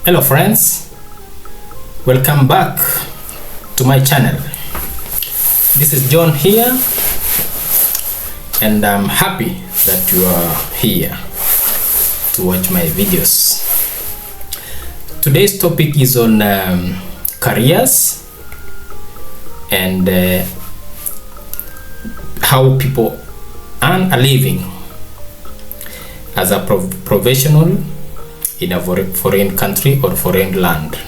Hello friends, welcome back to my channel. This is John here, and I'm happy that you are here to watch my videos. Today's topic is on careers and how people earn a living as a professional in a foreign country or foreign land,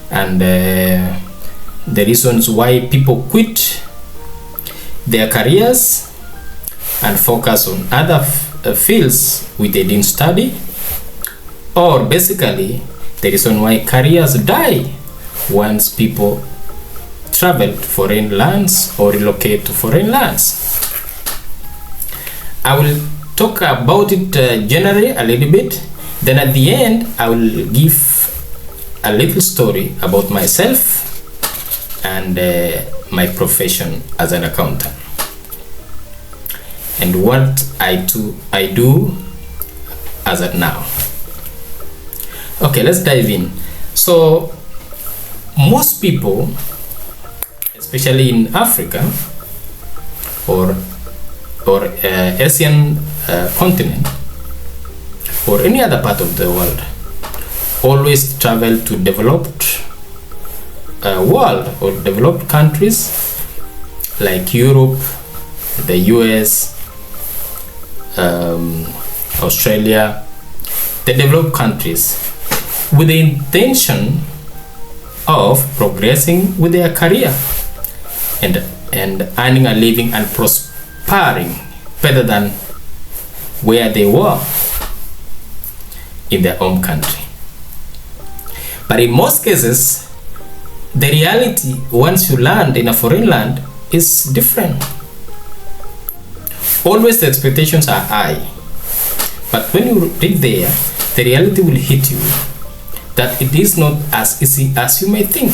and the reasons why people quit their careers and focus on other fields which they didn't study, or basically the reason why careers die once people travel to foreign lands or relocate to foreign lands. I will talk about it generally a little bit, then at the end I will give a little story about myself and my profession as an accountant and what I do as of now. Okay, let's dive in. So most people, especially in Africa or Asian continent or any other part of the world, always travel to developed world or developed countries like Europe, the US, Australia, the developed countries, with the intention of progressing with their career and earning a living and prospering better than where they were in their home country. But in most cases, the reality once you land in a foreign land is different. Always the expectations are high, but when you reach there, the reality will hit you that it is not as easy as you may think.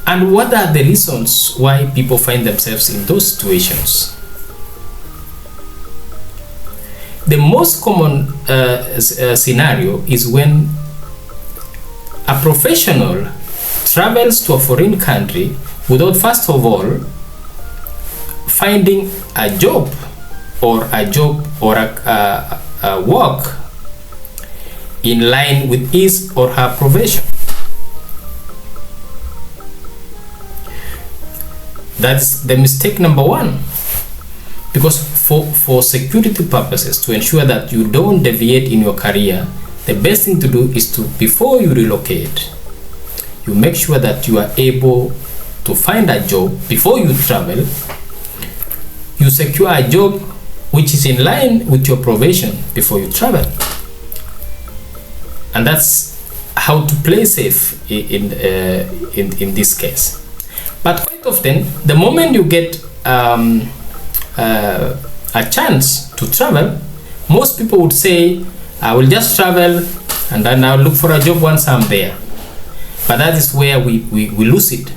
And what are the reasons why people find themselves in those situations? The most common scenario is when a professional travels to a foreign country without first of all finding a job or a work in line with his or her profession. That's the mistake number one, because for security purposes, to ensure that you don't deviate in your career, the best thing to do is to, before you relocate, you make sure that you are able to find a job before you travel. You secure a job which is in line with your profession before you travel, and that's how to play safe in this case. But quite often, the moment you get a chance to travel, most people would say, I will just travel and then I'll look for a job once I'm there. But that is where we lose it.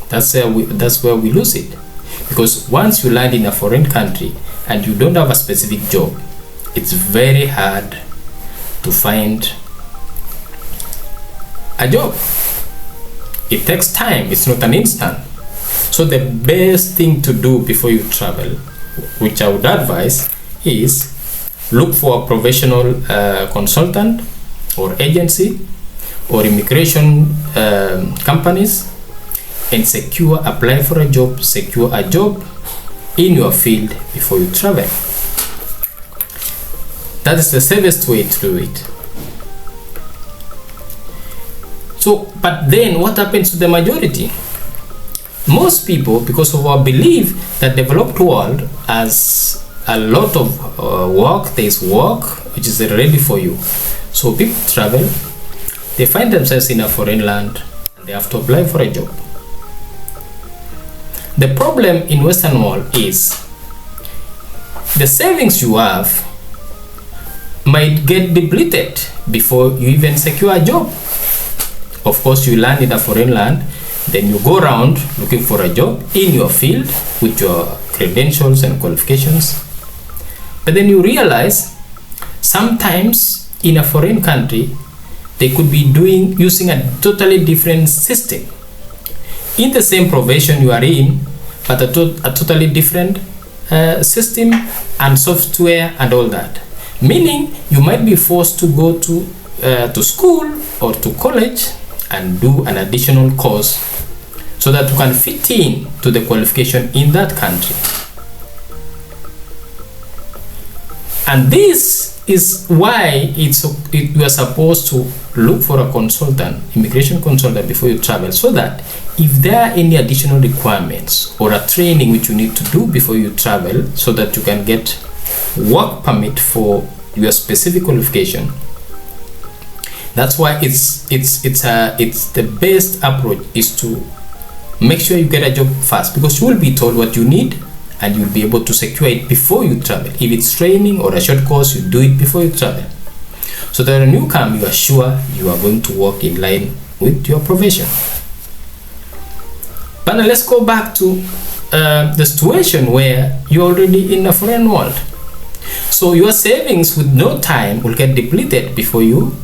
That's where we lose it. Because once you land in a foreign country and you don't have a specific job, it's very hard to find a job. It takes time, it's not an instant. So the best thing to do before you travel, which I would advise, is look for a professional consultant or agency or immigration companies and apply for a job, secure a job in your field before you travel. That is the safest way to do it. So, but then what happens to the majority? Most people, because of our belief that developed world has a lot of work, there is work which is ready for you. So people travel, they find themselves in a foreign land, and they have to apply for a job. The problem in Western world is the savings you have might get depleted before you even secure a job. Of course, you land in a foreign land, then you go around looking for a job in your field with your credentials and qualifications. But then you realize Sometimes in a foreign country, they could be using a totally different system in the same profession you are in, but a totally different system and software and all that. Meaning you might be forced to go to school or to college and do an additional course so that you can fit in to the qualification in that country. And this is why you are supposed to look for a consultant, immigration consultant, before you travel, so that if there are any additional requirements or a training which you need to do before you travel, so that you can get work permit for your specific qualification. That's why it's the best approach is to make sure you get a job fast, because you will be told what you need and you'll be able to secure it before you travel. If it's training or a short course, you do it before you travel, so that when you come, you are sure you are going to work in line with your profession. But now let's go back to the situation where you're already in a foreign world. So your savings with no time will get depleted before you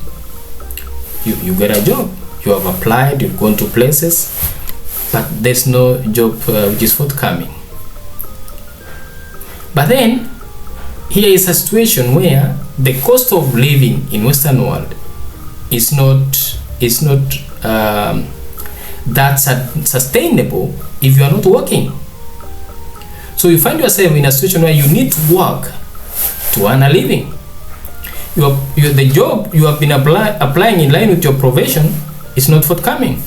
get a job. You have applied, you've gone to places, but there's no job which is forthcoming. But then here is a situation where the cost of living in Western world is not that sustainable if you are not working. So you find yourself in a situation where you need to work to earn a living. The job you have been applying in line with your profession is not forthcoming.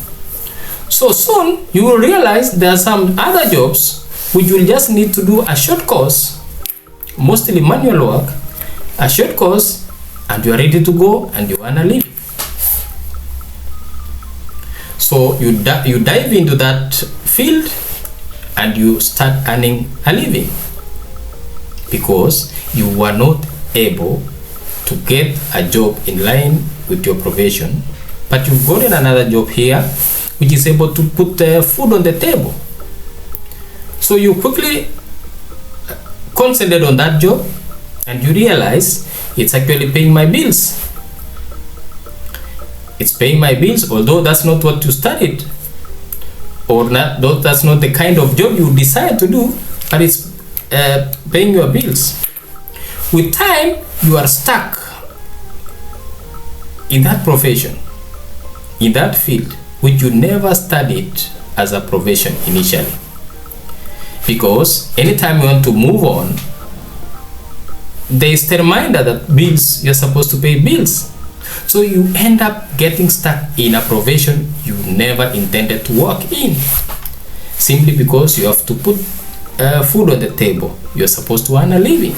So soon you will realize there are some other jobs which you will just need to do a short course, mostly manual work, a short course, and you are ready to go and you earn a living. So you dive into that field and you start earning a living because you were not able to get a job in line with your profession, but you've gotten another job here which is able to put food on the table. So you quickly concentrate on that job and you realize it's actually paying my bills. It's paying my bills, although that's not what you studied, or that's not the kind of job you decide to do, but it's paying your bills. With time, you are stuck in that profession, in that field, which you never studied as a profession initially. Because anytime you want to move on, there is the reminder that bills, you're supposed to pay bills. So you end up getting stuck in a profession you never intended to work in, simply because you have to put food on the table. You're supposed to earn a living.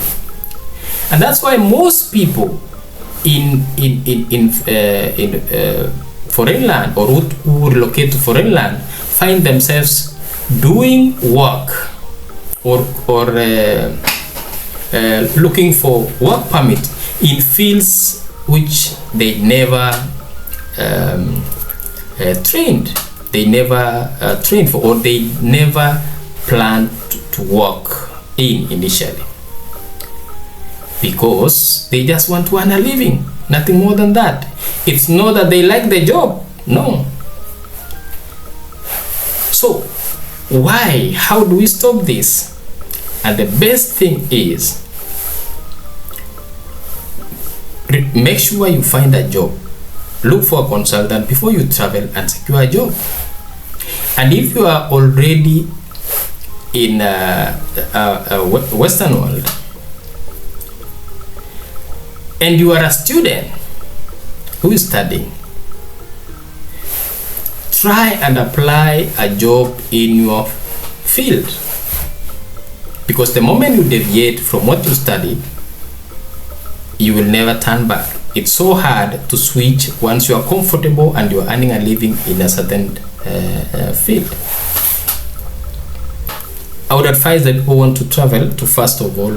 And that's why most people in foreign land, or who relocate to foreign land, find themselves doing work or looking for work permit in fields which they never trained for, or they never planned to work in initially, because they just want to earn a living, nothing more than that. It's not that they like the job, no. So why? How do we stop this? And the best thing is, make sure you find a job. Look for a consultant before you travel and secure a job. And if you are already in a Western world and you are a student who is studying, try and apply a job in your field, because the moment you deviate from what you studied, you will never turn back. It's so hard to switch once you are comfortable and you are earning a living in a certain field. I would advise that people want to travel to, first of all,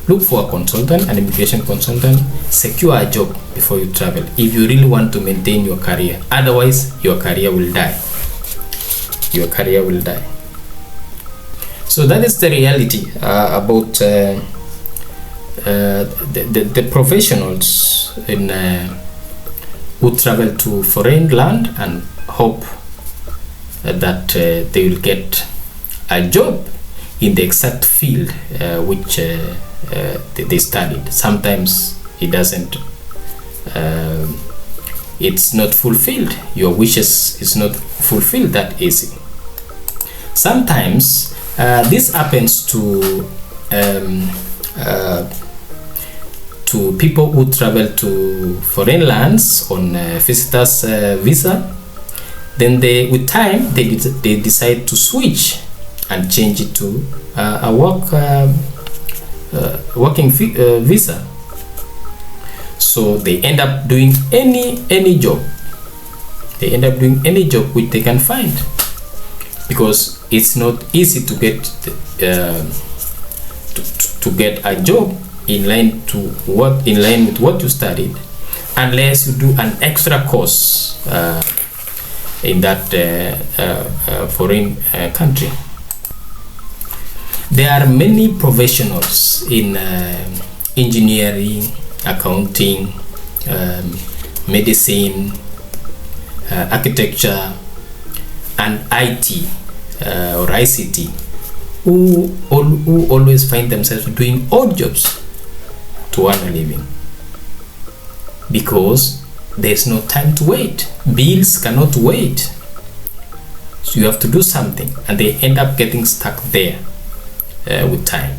look for a consultant, an immigration consultant, secure a job before you travel, if you really want to maintain your career. Otherwise, your career will die. Your career will die. So that is the reality about the professionals in who travel to foreign land and hope that they will get a job in the exact field which they studied. Sometimes it doesn't, it's not fulfilled. Your wishes is not fulfilled that easy. Sometimes this happens to people who travel to foreign lands on visitors visa. Then with time they decide to switch and change it to a working visa. So they end up doing any job. They end up doing any job which they can find, because it's not easy to get to get a job in line with what you studied, unless you do an extra course in that foreign country. There are many professionals in engineering, accounting, medicine, architecture, and IT or ICT who always find themselves doing odd jobs to earn a living, because there's no time to wait. Bills cannot wait, so you have to do something, and they end up getting stuck there with time,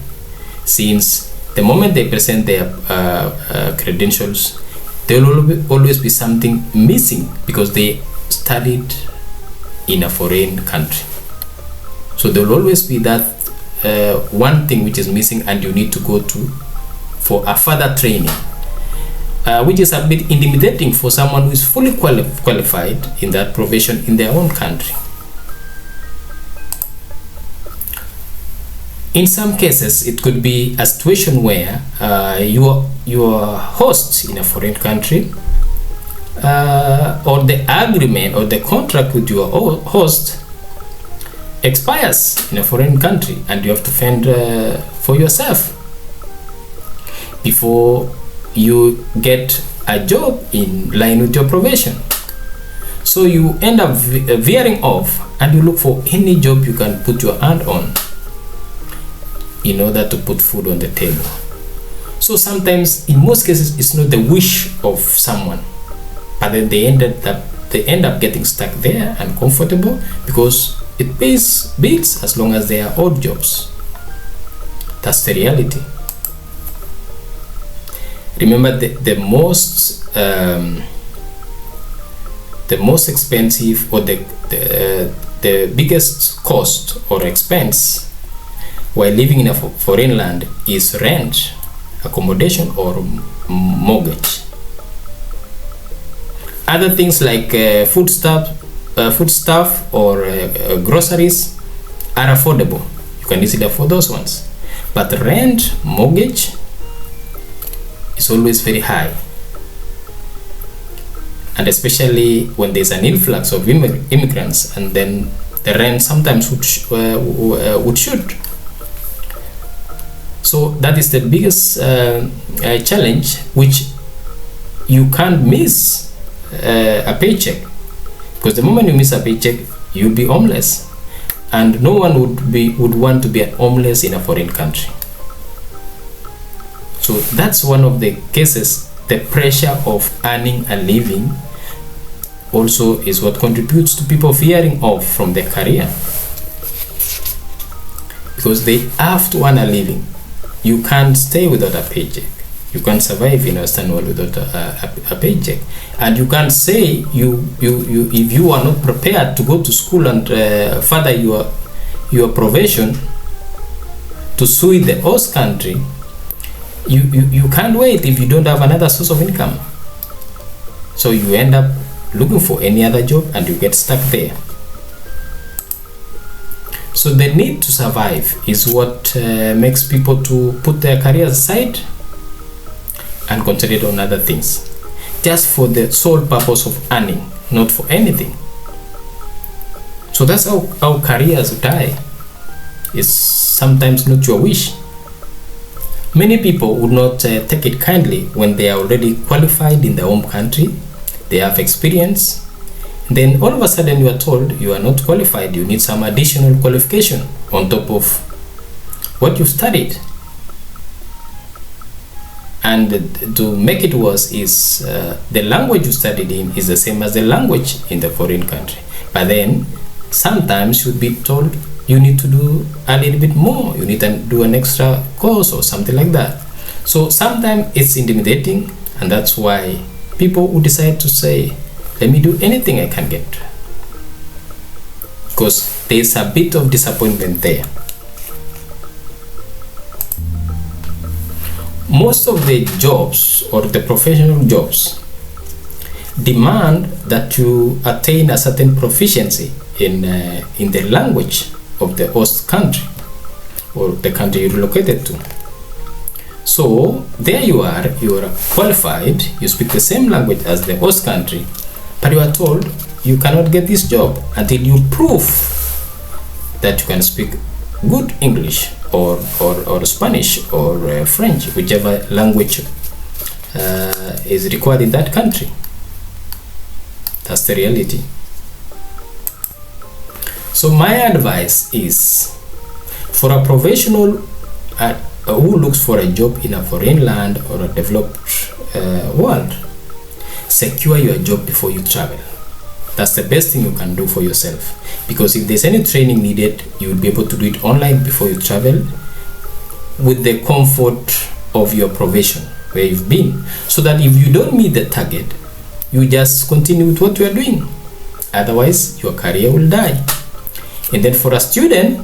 since the moment they present their credentials, there will always be something missing, because they studied in a foreign country. So there will always be that one thing which is missing, and you need to go to for a further training, which is a bit intimidating for someone who is fully qualified in that profession in their own country. In some cases, it could be a situation where your host in a foreign country, or the agreement or the contract with your host expires in a foreign country, and you have to fend for yourself before you get a job in line with your profession. So you end up veering off, and you look for any job you can put your hand on in order to put food on the table. So sometimes, in most cases, it's not the wish of someone, but then they end up getting stuck there and comfortable, because it pays bills as long as they are odd jobs. That's the reality. Remember, the most expensive, or the biggest cost or expense while living in a foreign land is rent, accommodation, or mortgage. Other things like foodstuff or groceries are affordable. You can easily afford those ones. But rent, mortgage is always very high, and especially when there's an influx of immigrants, and then the rent sometimes would shoot. So that is the biggest challenge, which you can't miss a paycheck, because the moment you miss a paycheck, you'll be homeless, and no one would want to be homeless in a foreign country. So that's one of the cases. The pressure of earning a living also is what contributes to people veering off from their career, because they have to earn a living. You can't stay without a paycheck. You can't survive in a Western world without a paycheck. And you can't say if you are not prepared to go to school and further your profession to suit the host country, you can't wait if you don't have another source of income. So you end up looking for any other job, and you get stuck there. So the need to survive is what makes people to put their careers aside and concentrate on other things, just for the sole purpose of earning, not for anything. So that's how careers die. It's sometimes not your wish. Many people would not take it kindly when they are already qualified in their home country, they have experience. Then all of a sudden you are told you are not qualified, you need some additional qualification on top of what you studied. And to make it worse is the language you studied in is the same as the language in the foreign country. But then sometimes you'd be told you need to do a little bit more, you need to do an extra course or something like that. So sometimes it's intimidating, and that's why people who decide to say, let me do anything I can get, because there's a bit of disappointment there. Most of the jobs or the professional jobs demand that you attain a certain proficiency in the language of the host country or the country you relocated to. So there you are qualified, you speak the same language as the host country, but you are told you cannot get this job until you prove that you can speak good English or Spanish or French, whichever language is required in that country. That's the reality. So my advice is, for a professional who looks for a job in a foreign land or a developed world, secure your job before you travel. That's the best thing you can do for yourself, because if there's any training needed, you will be able to do it online before you travel with the comfort of your profession where you've been, so that if you don't meet the target, you just continue with what you are doing. Otherwise your career will die. And then for a student,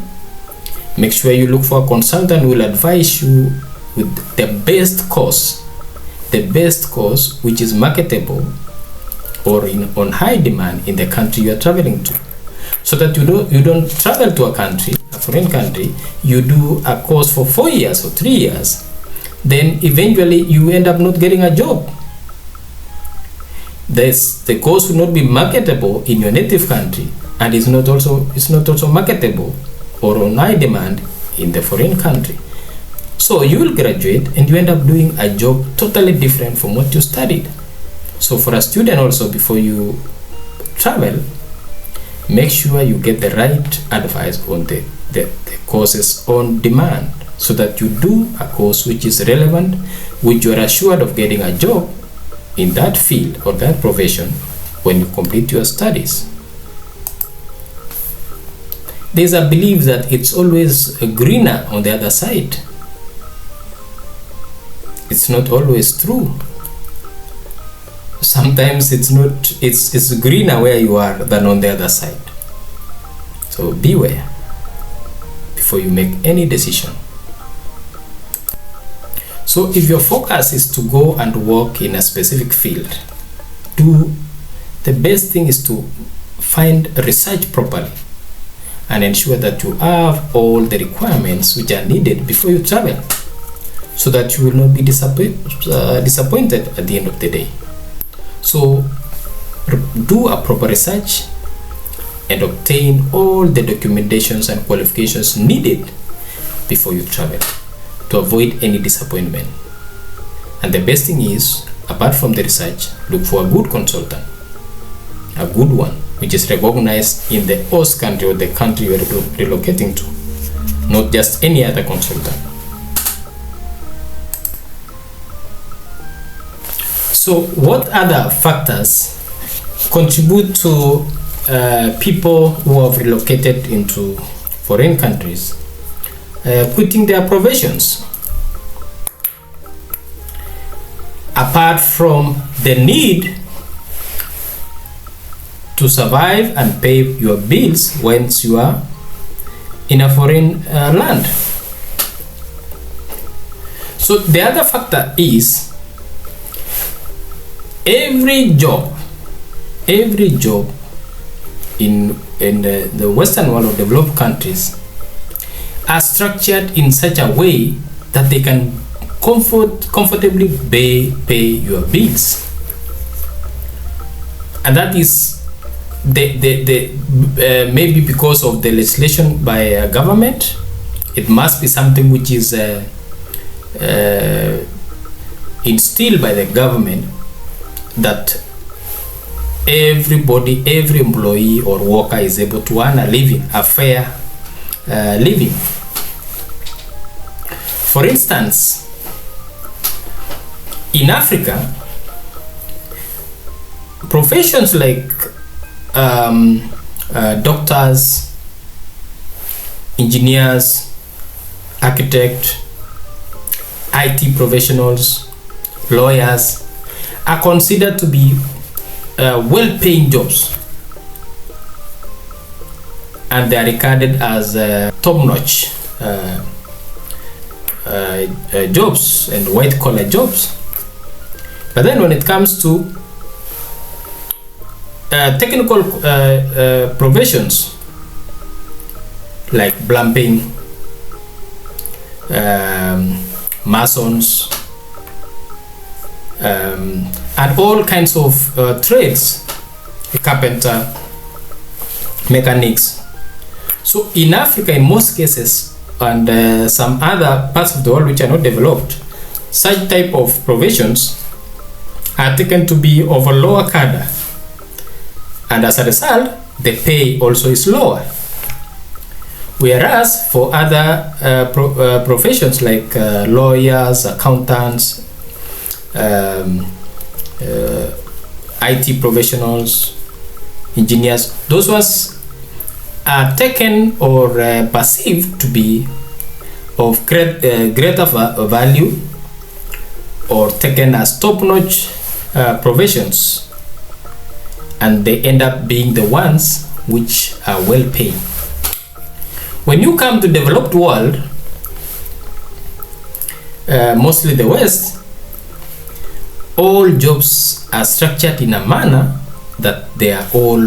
make sure you look for a consultant who will advise you with the best course which is marketable or on high demand in the country you are traveling to, so that you don't travel to a foreign country, you do a course for 4 years or 3 years, then eventually you end up not getting a job. The course will not be marketable in your native country, and it's not also marketable or on high demand in the foreign country. So you will graduate and you end up doing a job totally different from what you studied. So for a student also, before you travel, make sure you get the right advice on the courses on demand, so that you do a course which is relevant, which you are assured of getting a job in that field or that profession when you complete your studies. There's a belief that it's always greener on the other side. It's not always true. Sometimes it's greener where you are than on the other side. So beware before you make any decision. So if your focus is to go and work in a specific field, the best thing is to research properly and ensure that you have all the requirements which are needed before you travel, so that you will not be disappointed at the end of the day. So do a proper research and obtain all the documentations and qualifications needed before you travel, to avoid any disappointment. And the best thing is, apart from the research, look for a good consultant, a good one which is recognized in the host country or the country you are relocating to, not just any other consultant. So what other factors contribute to people who have relocated into foreign countries quitting their professions? Apart from the need to survive and pay your bills once you are in a foreign land. So the other factor is every job in the Western world or developed countries are structured in such a way that they can comfortably pay your bills, and that is maybe because of the legislation by government. It must be something which is instilled by the government that everybody, every employee or worker is able to earn a living, a fair living. For instance, in Africa, professions like doctors, engineers, architects, IT professionals, lawyers are considered to be well-paying jobs, and they are regarded as top-notch jobs and white-collar jobs. But then when it comes to technical professions like plumbing, masons, and all kinds of trades, carpenter, mechanics. So in Africa, in most cases, and some other parts of the world which are not developed, such type of professions are taken to be of a lower cadre, and as a result, the pay also is lower. Whereas for other professions like lawyers, accountants, IT professionals, engineers, those ones are taken or perceived to be of greater value, or taken as top-notch professions, and they end up being the ones which are well paid. When you come to developed world, mostly the West, all jobs are structured in a manner that they are all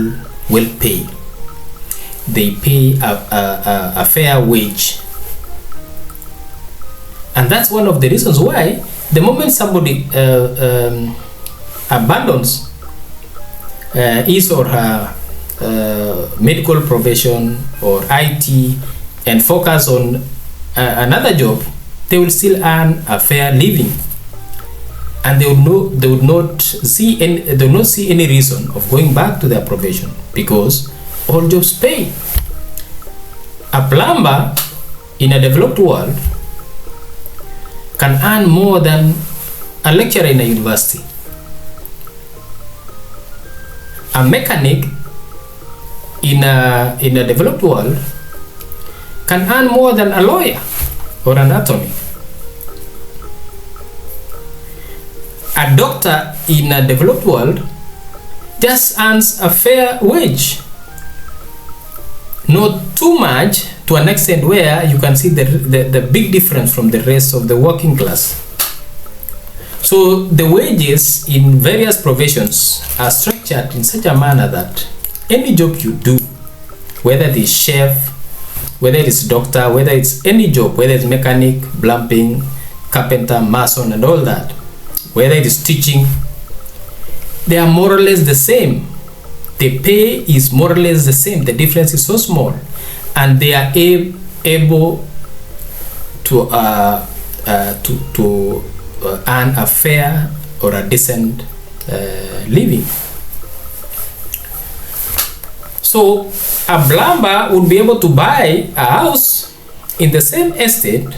well paid. They pay a fair wage, and that's one of the reasons why the moment somebody abandons his or her medical profession or IT and focus on another job, they will still earn a fair living, and they would not see any reason of going back to their profession, because all jobs pay. A plumber in a developed world can earn more than a lecturer in a university. A mechanic in a developed world can earn more than a lawyer or an attorney. A doctor in a developed world just earns a fair wage, not too much to an extent where you can see the big difference from the rest of the working class. So the wages in various professions are structured in such a manner that any job you do, whether it is chef, whether it is doctor, whether it's any job, whether it's mechanic, plumbing, carpenter, mason, and all that, whether it is teaching, they are more or less the same. The pay is more or less the same. The difference is so small, and they are able to earn a fair or a decent living. So a plumber would be able to buy a house in the same estate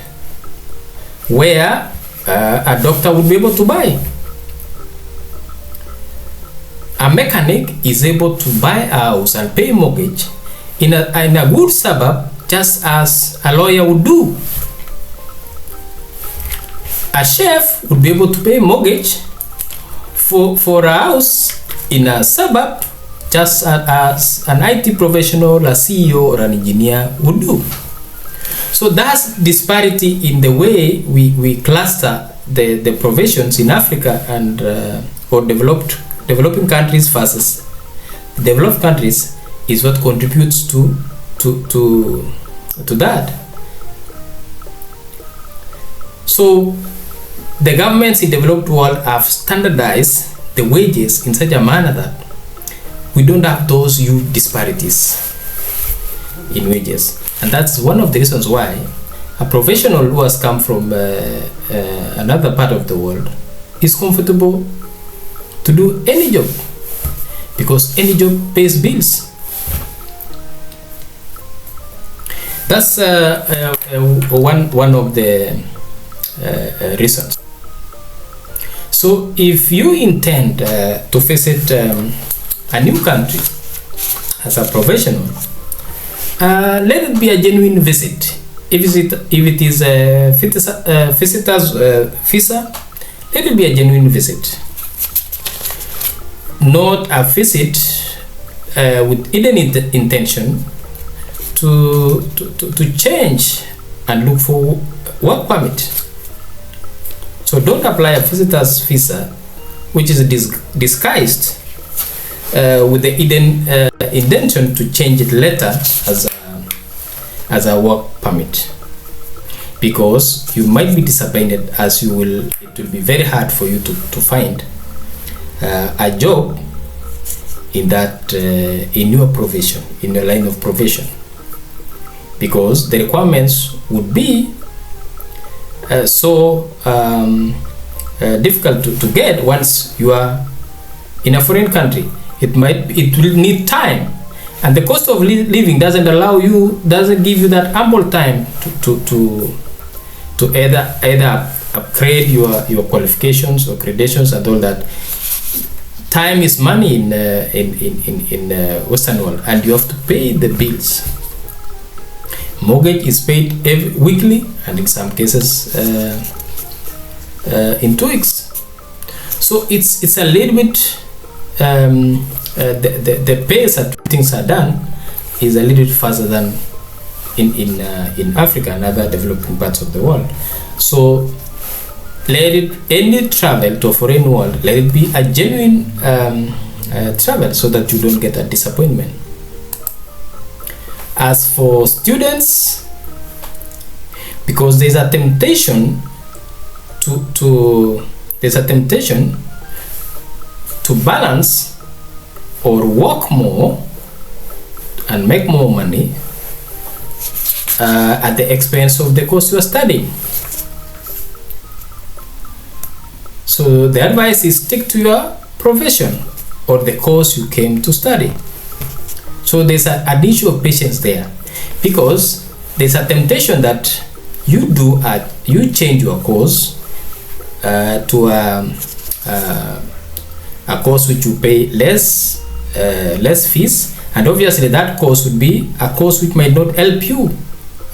where a doctor would be able to buy. A mechanic is able to buy a house and pay mortgage in a good suburb, just as a lawyer would do. A chef would be able to pay mortgage for a house in a suburb, just as an IT professional, a CEO, or an engineer would do. So that's disparity in the way we cluster the professions in Africa and or developing countries versus developed countries is what contributes to that. So the governments in developed world have standardized the wages in such a manner that we don't have those huge disparities in wages, and that's one of the reasons why A professional who has come from another part of the world is comfortable to do any job, because any job pays bills. That's one of the reasons. So if you intend to visit a new country as a professional, let it be a genuine visit. If it is a visitor's visa, let it be a genuine visit, not a visit with hidden intention to change and look for work permit. So don't apply a visitor's visa which is disguised with the hidden intention to change it later as a work permit, because you might be disappointed, as it will be very hard for you to find a job in that in your profession, in your line of profession, because the requirements would be so difficult to get once you are in a foreign country. It will need time, and the cost of living doesn't give you that ample time to either upgrade your qualifications or credentials and all that. Time is money in Western world, and you have to pay the bills. Mortgage is paid weekly, and in some cases in 2 weeks. So it's a little bit the pace at things are done is a little bit faster than in Africa and other developing parts of the world. So any travel to a foreign world, let it be a genuine travel, so that you don't get a disappointment. As for students, because there's a temptation to balance or work more and make more money at the expense of the course you are studying. So the advice is stick to your profession or the course you came to study. So there's an issue of patience there, because there's a temptation that you change your course to a course which you pay less fees, and obviously that course would be a course which might not help you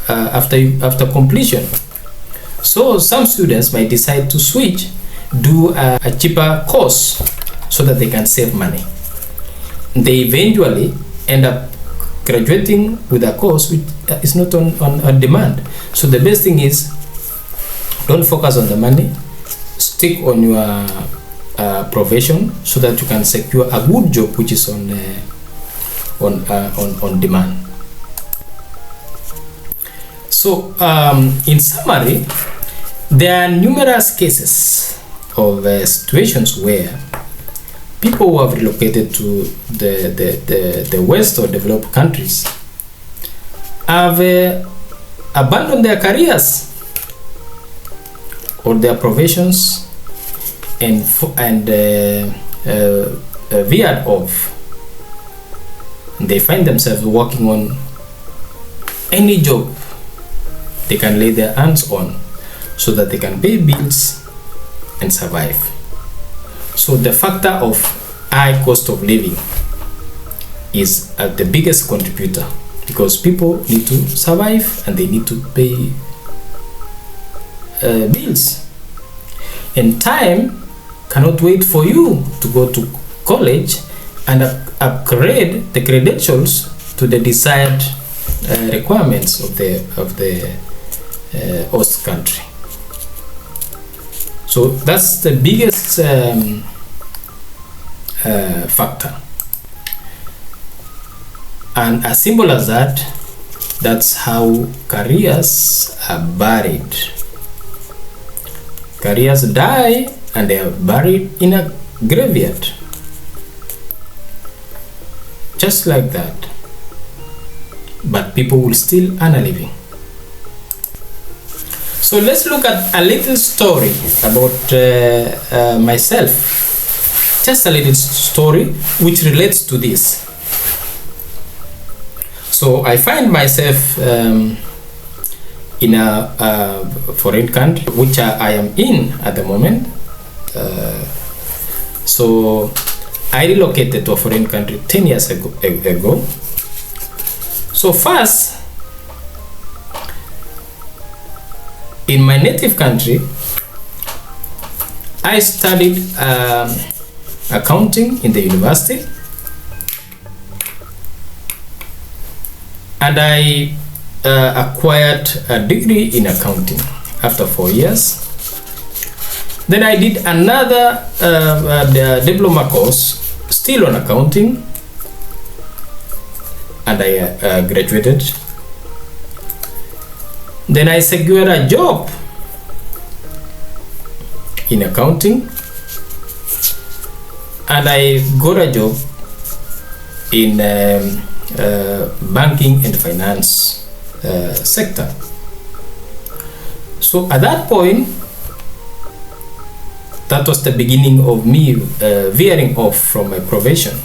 after completion. So some students might decide to switch, do a cheaper course so that they can save money. They eventually end up graduating with a course which is not on demand. So the best thing is, don't focus on the money, stick on your profession, so that you can secure a good job which is on demand. So in summary, there are numerous cases of situations where people who have relocated to the West or developed countries have abandoned their careers or their professions and veered off. They find themselves working on any job they can lay their hands on, so that they can pay bills and survive. So the factor of high cost of living is the biggest contributor, because people need to survive and they need to pay bills, and time cannot wait for you to go to college and upgrade the credentials to the desired requirements of the host country. So that's the biggest factor, and as simple as that, that's how careers are buried. Careers die and they are buried in a graveyard, just like that, but people will still earn a living. So let's look at a little story about myself. Just a little story which relates to this. So I find myself in a foreign country, which I am in at the moment. So I relocated to a foreign country 10 years ago. So first, in my native country, I studied accounting in the university, and I acquired a degree in accounting after 4 years. Then I did another diploma course still on accounting, and I graduated. Then I secured a job in accounting, and I got a job in banking and finance sector. So at that point, that was the beginning of me veering off from my profession,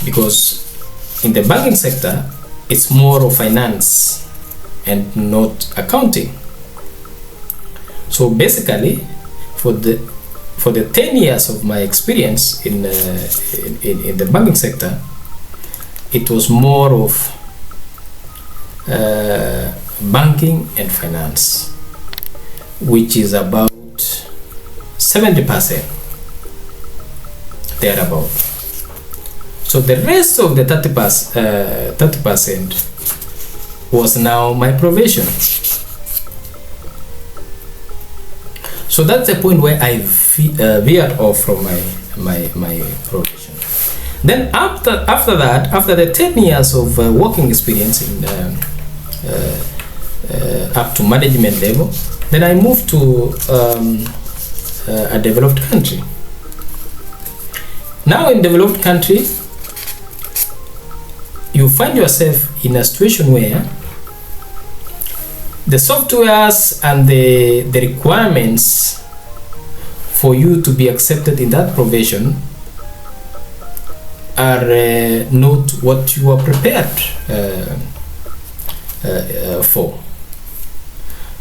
because in the banking sector it's more of finance and not accounting. So basically, for the 10 years of my experience in the banking sector, it was more of banking and finance, which is about 70% thereabout. So the rest of the 30% was now my profession. So that's the point where I veered off from my profession. Then after that, after the 10 years of working experience in up to management level, then I moved to a developed country. Now in developed country, you find yourself in a situation where the softwares and the requirements for you to be accepted in that profession are not what you are prepared for.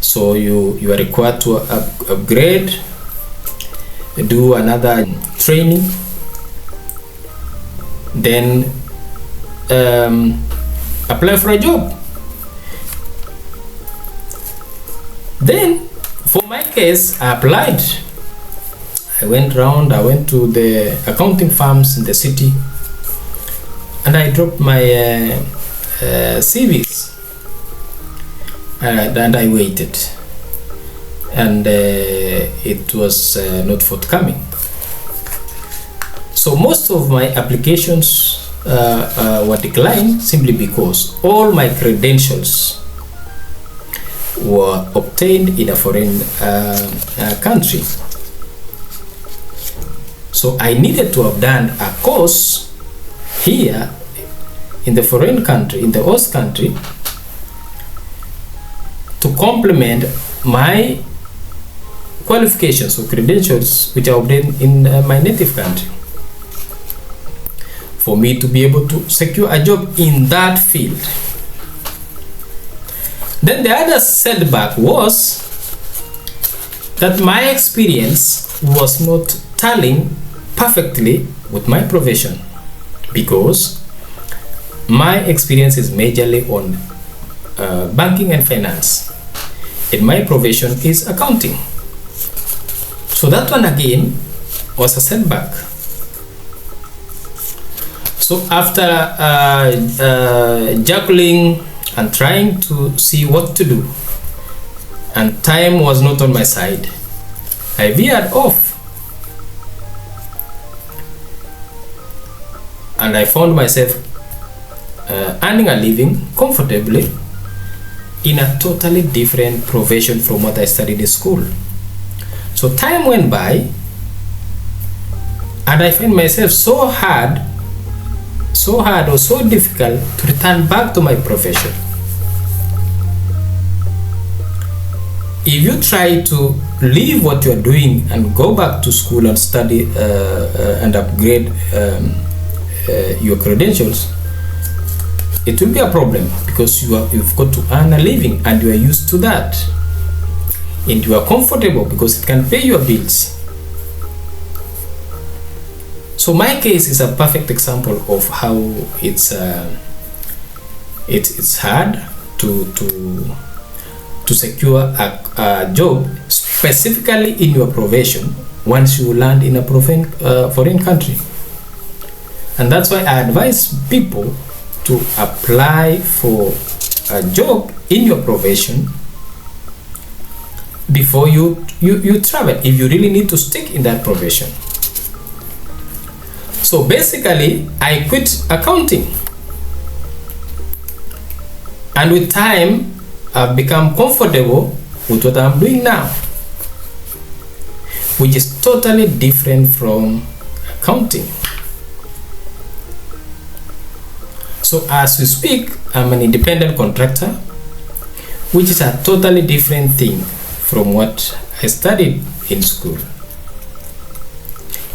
So you are required to upgrade, do another training, then apply for a job. Then for my case, I applied. I went to the accounting firms in the city, and I dropped my CVs, and I waited, and it was not forthcoming. So most of my applications were declined simply because all my credentials were obtained in a foreign country. So I needed to have done a course here in the foreign country, in the host country, to complement my qualifications or credentials which are obtained in my native country, for me to be able to secure a job in that field. Then the other setback was that my experience was not tallying perfectly with my profession, because my experience is majorly on banking and finance, and my profession is accounting. So that one again was a setback. So after juggling and trying to see what to do, and time was not on my side, I veered off, and I found myself earning a living comfortably in a totally different profession from what I studied in school. So time went by, and I find myself so hard or so difficult to return back to my profession. if you try to leave what you are doing and go back to school and study and upgrade your credentials, it will be a problem, because you've got to earn a living and you are used to that, and you are comfortable because it can pay your bills. So my case is a perfect example of how it's hard to secure a job, specifically in your profession, once you land in a foreign country. And that's why I advise people to apply for a job in your profession before you travel, if you really need to stick in that profession. So basically, I quit accounting, and with time I've become comfortable with what I'm doing now, which is totally different from accounting. So as we speak, I'm an independent contractor, which is a totally different thing from what I studied in school.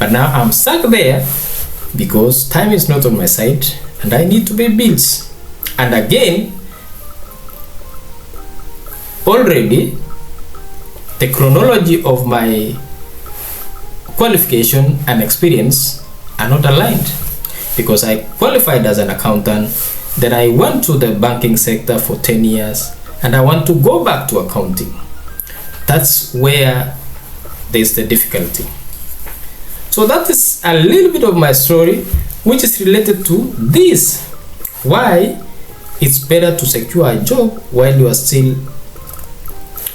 But now I'm stuck there because time is not on my side and I need to pay bills. And again, already the chronology of my qualification and experience are not aligned, because I qualified as an accountant, then I went to the banking sector for 10 years and I want to go back to accounting. That's where there's the difficulty. So that is a little bit of my story, which is related to this, why it's better to secure a job while you are still,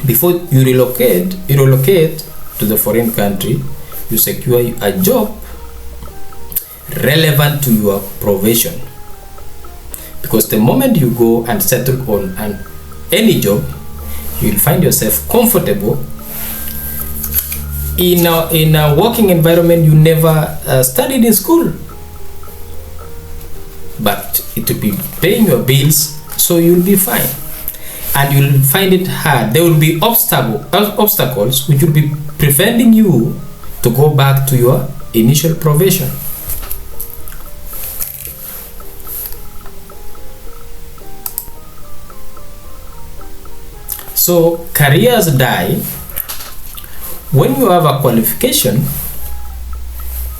before you relocate to the foreign country, you secure a job relevant to your profession. Because the moment you go and settle on any job, you will find yourself comfortable in a working environment you never studied in school, but it will be paying your bills, so you'll be fine. And you'll find it hard. There will be obstacles which will be preventing you to go back to your initial profession. So careers die when you have a qualification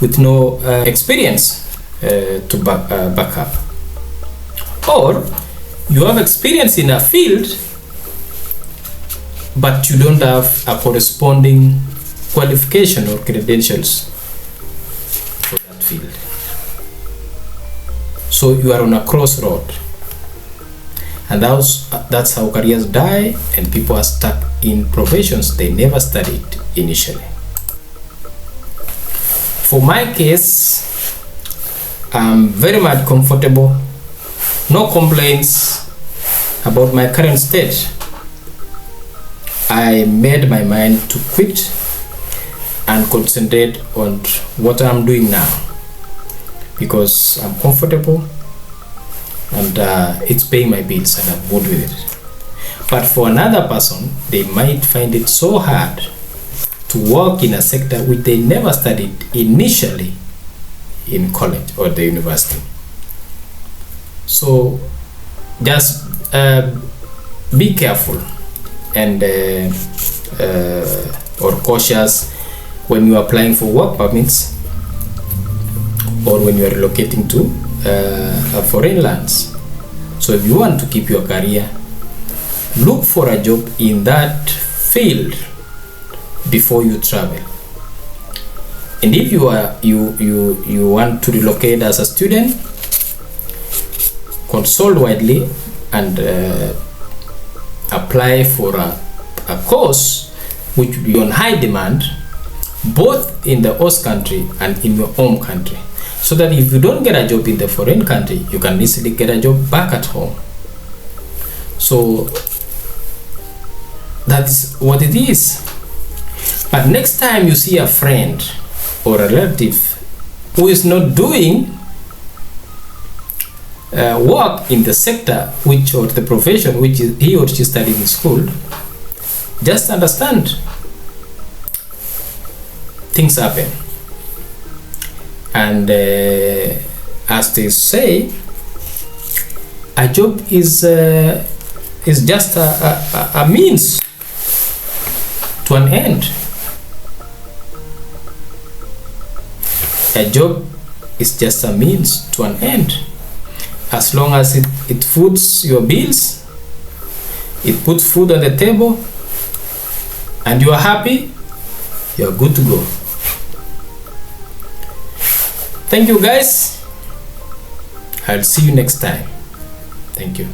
with no experience to back up, or you have experience in a field but you don't have a corresponding qualification or credentials for that field. So you are on a crossroad, and that's how careers die, and people are stuck in professions they never studied initially. For my case, I'm very much comfortable, no complaints about my current state. I made my mind to quit and concentrate on what I'm doing now, because I'm comfortable and it's paying my bills and I'm good with it. But for another person, they might find it so hard to work in a sector which they never studied initially in college or the university. So just be careful and or cautious when you are applying for work permits or when you are relocating to foreign lands. So if you want to keep your career, look for a job in that field before you travel. And if you want to relocate as a student, consult widely and apply for a course which will be on high demand both in the host country and in your home country, so that if you don't get a job in the foreign country, you can easily get a job back at home. So that's what it is. But next time you see a friend or a relative who is not doing work in the sector or the profession which he or she studied in school, Just understand, things happen, and as they say, a job is just a means to an end. A job is just a means to an end. As long as it foods your bills, it puts food on the table, and you are happy, you are good to go. Thank you guys. I'll see you next time. Thank you.